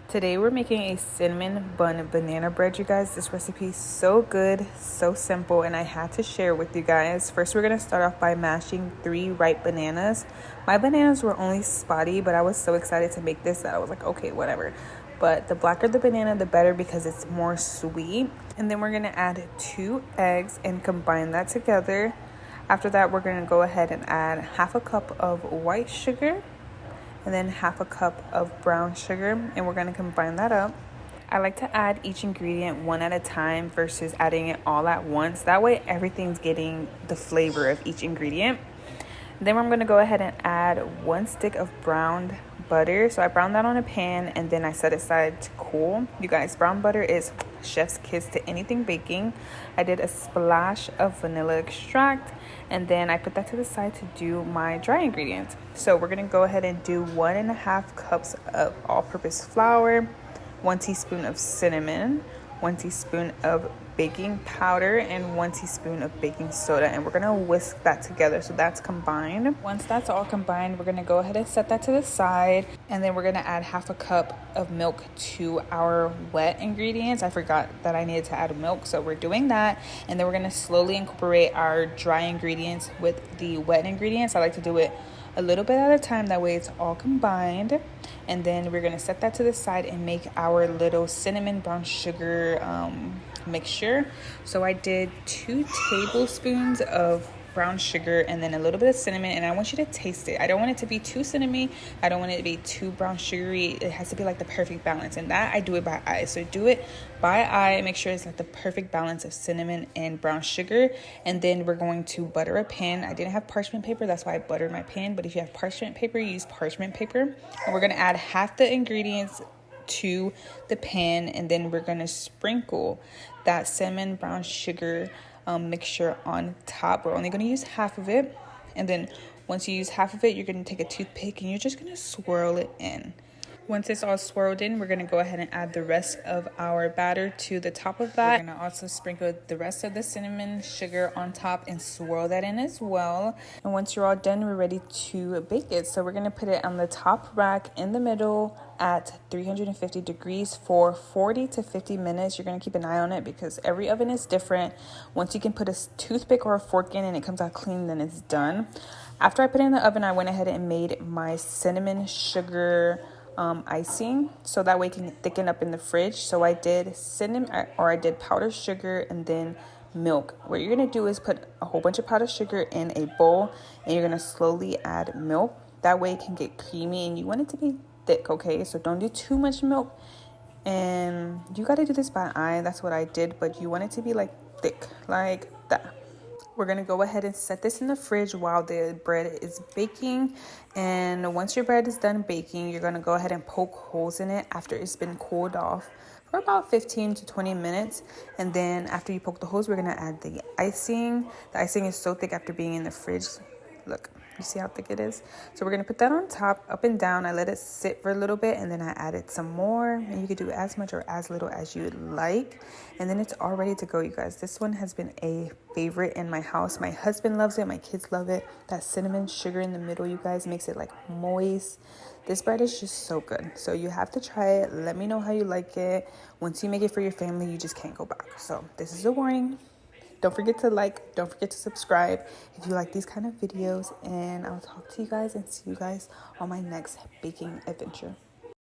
Today we're making a cinnamon bun banana bread, you guys. This recipe is so good, so simple, and I had to share with you guys. First, we're gonna start off by mashing 3 ripe bananas. My bananas were only spotty, but I was so excited to make this that I was like, okay, whatever. But the blacker the banana, the better because it's more sweet. And then we're gonna add 2 eggs and combine that together. After that, we're gonna go ahead and add half a cup of white sugar and then half a cup of brown sugar, and we're going to combine that up. I like to add each ingredient one at a time versus adding it all at once. That way everything's getting the flavor of each ingredient. Then I'm going to go ahead and add 1 stick of browned butter. So I browned that on a pan and then I set it aside to cool. You guys, brown butter is chef's kiss to anything baking. I did a splash of vanilla extract and then I put that to the side to do my dry ingredients. So we're going to go ahead and do 1.5 cups of all-purpose flour, 1 teaspoon of cinnamon, 1 teaspoon of baking powder, and 1 teaspoon of baking soda, and we're gonna whisk that together so that's combined. Once that's all combined, we're gonna go ahead and set that to the side, and then we're gonna add half a cup of milk to our wet ingredients. I forgot that I needed to add milk, so we're doing that, and then we're gonna slowly incorporate our dry ingredients with the wet ingredients. I like to do it a little bit at a time, that way it's all combined. And then we're gonna set that to the side and make our little cinnamon brown sugar mixture. So I did 2 tablespoons of brown sugar and then a little bit of cinnamon, and I want you to taste it. I don't want it to be too cinnamony, I don't want it to be too brown sugary. It has to be like the perfect balance, and that I do it by eye. So do it by eye, make sure it's like the perfect balance of cinnamon and brown sugar. And then we're going to butter a pan. I didn't have parchment paper, that's why I buttered my pan, but if you have parchment paper, use parchment paper. And we're gonna add half the ingredients to the pan, and then we're gonna sprinkle that cinnamon brown sugar mixture on top. We're only going to use half of it, and then once you use half of it, you're going to take a toothpick and you're just going to swirl it in. Once it's all swirled in, we're going to go ahead and add the rest of our batter to the top of that. We're going to also sprinkle the rest of the cinnamon sugar on top and swirl that in as well. And once you're all done, we're ready to bake it. So we're going to put it on the top rack in the middle at 350 degrees for 40 to 50 minutes. You're going to keep an eye on it because every oven is different. Once you can put a toothpick or a fork in and it comes out clean, then it's done. After I put it in the oven, I went ahead and made my cinnamon sugar icing, so that way it can thicken up in the fridge. So I did I did powdered sugar and then milk. What you're gonna do is put a whole bunch of powdered sugar in a bowl, and you're gonna slowly add milk. That way it can get creamy, and you want it to be thick, okay? So don't do too much milk, and you got to do this by eye. That's what I did, but you want it to be like thick, like that. We're going to go ahead and set this in the fridge while the bread is baking. And once your bread is done baking, you're going to go ahead and poke holes in it after it's been cooled off for about 15 to 20 minutes. And then after you poke the holes, we're going to add the icing. The icing is so thick after being in the fridge. Look, you see how thick it is? So we're going to put that on top, up and down. I let it sit for a little bit, and then I added some more. And you could do as much or as little as you would like. And then it's all ready to go, you guys. This one has been a favorite in my house. My husband loves it. My kids love it. That cinnamon sugar in the middle, you guys, makes it like moist. This bread is just so good. So you have to try it. Let me know how you like it. Once you make it for your family, you just can't go back. So this is a warning. Don't forget to like, don't forget to subscribe if you like these kind of videos, and I'll talk to you guys and see you guys on my next baking adventure.